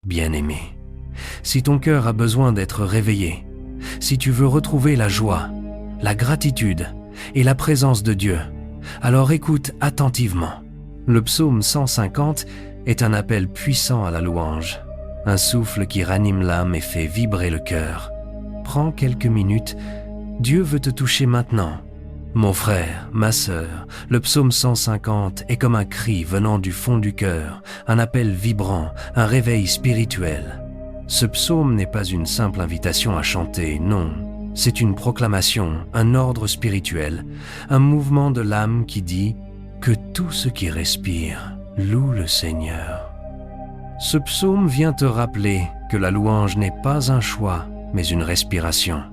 Bien-aimé, si ton cœur a besoin d'être réveillé, si tu veux retrouver la joie, la gratitude et la présence de Dieu, alors écoute attentivement. Le psaume 150 est un appel puissant à la louange, un souffle qui ranime l'âme et fait vibrer le cœur. Prends quelques minutes, Dieu veut te toucher maintenant. Mon frère, ma sœur, le psaume 150 est comme un cri venant du fond du cœur, un appel vibrant, un réveil spirituel. Ce psaume n'est pas une simple invitation à chanter, non. C'est une proclamation, un ordre spirituel, un mouvement de l'âme qui dit que tout ce qui respire loue le Seigneur. Ce psaume vient te rappeler que la louange n'est pas un choix, mais une respiration.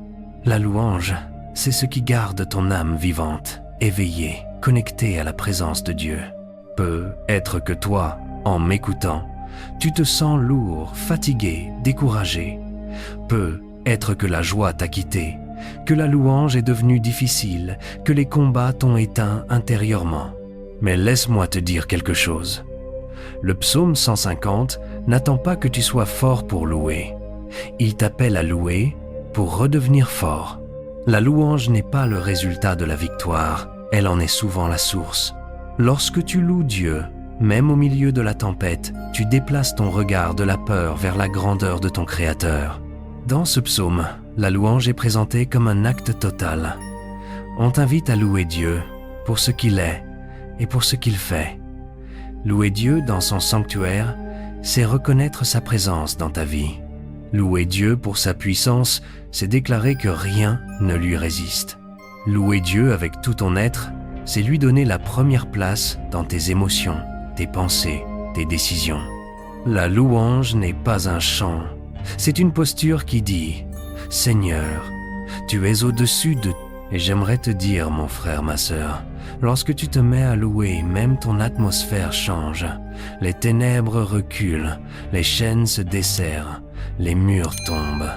La louange, c'est ce qui garde ton âme vivante, éveillée, connectée à la présence de Dieu. Peut-être que toi, en m'écoutant, tu te sens lourd, fatigué, découragé. Peut-être que la joie t'a quitté, que la louange est devenue difficile, que les combats t'ont éteint intérieurement. Mais laisse-moi te dire quelque chose. Le psaume 150 n'attend pas que tu sois fort pour louer. Il t'appelle à louer pour redevenir fort. La louange n'est pas le résultat de la victoire, elle en est souvent la source. Lorsque tu loues Dieu, même au milieu de la tempête, tu déplaces ton regard de la peur vers la grandeur de ton Créateur. Dans ce psaume, la louange est présentée comme un acte total. On t'invite à louer Dieu pour ce qu'il est et pour ce qu'il fait. Louer Dieu dans son sanctuaire, c'est reconnaître sa présence dans ta vie. Louer Dieu pour sa puissance, c'est déclarer que rien ne lui résiste. Louer Dieu avec tout ton être, c'est lui donner la première place dans tes émotions, tes pensées, tes décisions. La louange n'est pas un chant, c'est une posture qui dit « Seigneur, tu es au-dessus de... » Et j'aimerais te dire, mon frère, ma sœur, lorsque tu te mets à louer, même ton atmosphère change. Les ténèbres reculent, les chaînes se desserrent, les murs tombent.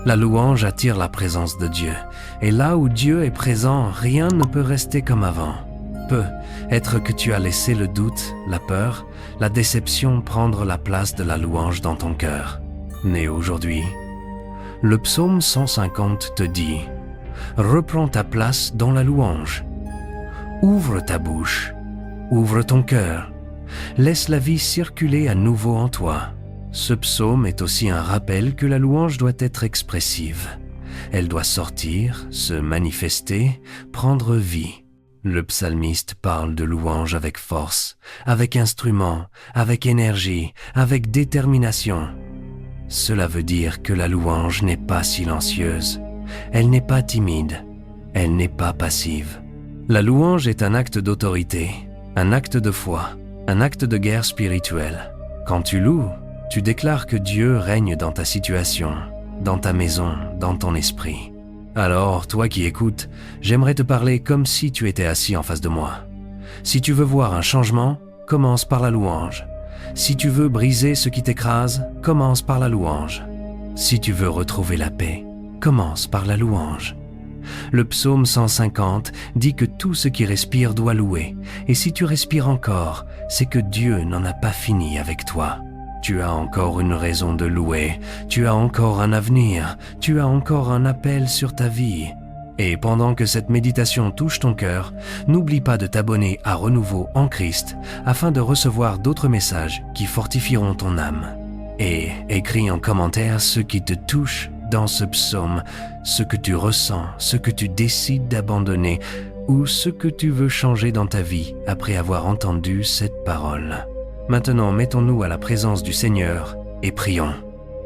La louange attire la présence de Dieu, et là où Dieu est présent, rien ne peut rester comme avant. Peut-être que tu as laissé le doute, la peur, la déception prendre la place de la louange dans ton cœur. Mais aujourd'hui, le psaume 150 te dit « Reprends ta place dans la louange. Ouvre ta bouche, ouvre ton cœur, laisse la vie circuler à nouveau en toi. » Ce psaume est aussi un rappel que la louange doit être expressive. Elle doit sortir, se manifester, prendre vie. Le psalmiste parle de louange avec force, avec instrument, avec énergie, avec détermination. Cela veut dire que la louange n'est pas silencieuse, elle n'est pas timide, elle n'est pas passive. La louange est un acte d'autorité, un acte de foi, un acte de guerre spirituelle. Quand tu loues, tu déclares que Dieu règne dans ta situation, dans ta maison, dans ton esprit. Alors, toi qui écoutes, j'aimerais te parler comme si tu étais assis en face de moi. Si tu veux voir un changement, commence par la louange. Si tu veux briser ce qui t'écrase, commence par la louange. Si tu veux retrouver la paix, commence par la louange. Le psaume 150 dit que tout ce qui respire doit louer, et si tu respires encore, c'est que Dieu n'en a pas fini avec toi. Tu as encore une raison de louer, tu as encore un avenir, tu as encore un appel sur ta vie. Et pendant que cette méditation touche ton cœur, n'oublie pas de t'abonner à Renouveau en Christ afin de recevoir d'autres messages qui fortifieront ton âme. Et écris en commentaire ce qui te touche dans ce psaume, ce que tu ressens, ce que tu décides d'abandonner ou ce que tu veux changer dans ta vie après avoir entendu cette parole. Maintenant, mettons-nous à la présence du Seigneur et prions.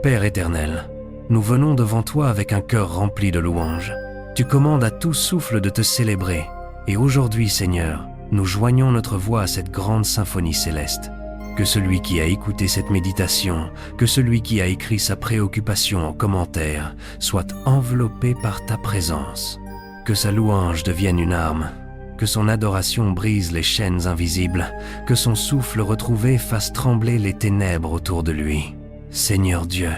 Père éternel, nous venons devant toi avec un cœur rempli de louanges. Tu commandes à tout souffle de te célébrer. Et aujourd'hui, Seigneur, nous joignons notre voix à cette grande symphonie céleste. Que celui qui a écouté cette méditation, que celui qui a écrit sa préoccupation en commentaire, soit enveloppé par ta présence. Que sa louange devienne une arme, que son adoration brise les chaînes invisibles, que son souffle retrouvé fasse trembler les ténèbres autour de lui. Seigneur Dieu,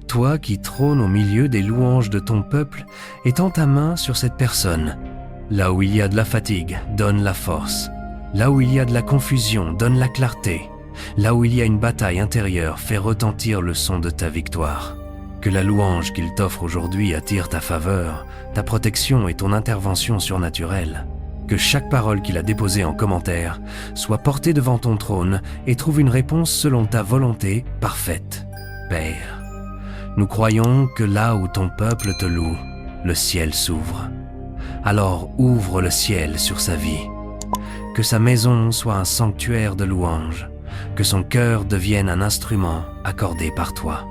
toi qui trônes au milieu des louanges de ton peuple, étends ta main sur cette personne. Là où il y a de la fatigue, donne la force. Là où il y a de la confusion, donne la clarté. Là où il y a une bataille intérieure, fais retentir le son de ta victoire. Que la louange qu'il t'offre aujourd'hui attire ta faveur, ta protection et ton intervention surnaturelle. Que chaque parole qu'il a déposée en commentaire soit portée devant ton trône et trouve une réponse selon ta volonté parfaite. Père, nous croyons que là où ton peuple te loue, le ciel s'ouvre. Alors ouvre le ciel sur sa vie. Que sa maison soit un sanctuaire de louange, que son cœur devienne un instrument accordé par toi.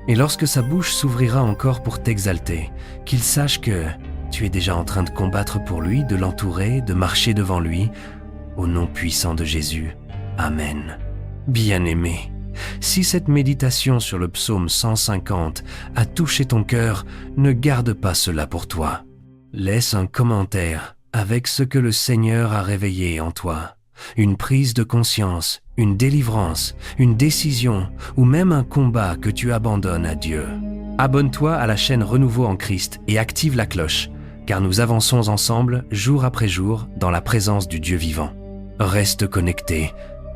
Et lorsque sa bouche s'ouvrira encore pour t'exalter, qu'il sache que tu es déjà en train de combattre pour lui, de l'entourer, de marcher devant lui, au nom puissant de Jésus. Amen. Bien-aimé, si cette méditation sur le psaume 150 a touché ton cœur, ne garde pas cela pour toi. Laisse un commentaire avec ce que le Seigneur a réveillé en toi. Une prise de conscience, une délivrance, une décision ou même un combat que tu abandonnes à Dieu. Abonne-toi à la chaîne Renouveau en Christ et active la cloche, car nous avançons ensemble jour après jour dans la présence du Dieu vivant. Reste connecté,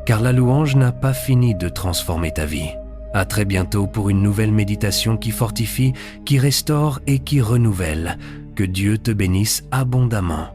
car la louange n'a pas fini de transformer ta vie. À très bientôt pour une nouvelle méditation qui fortifie, qui restaure et qui renouvelle. Que Dieu te bénisse abondamment.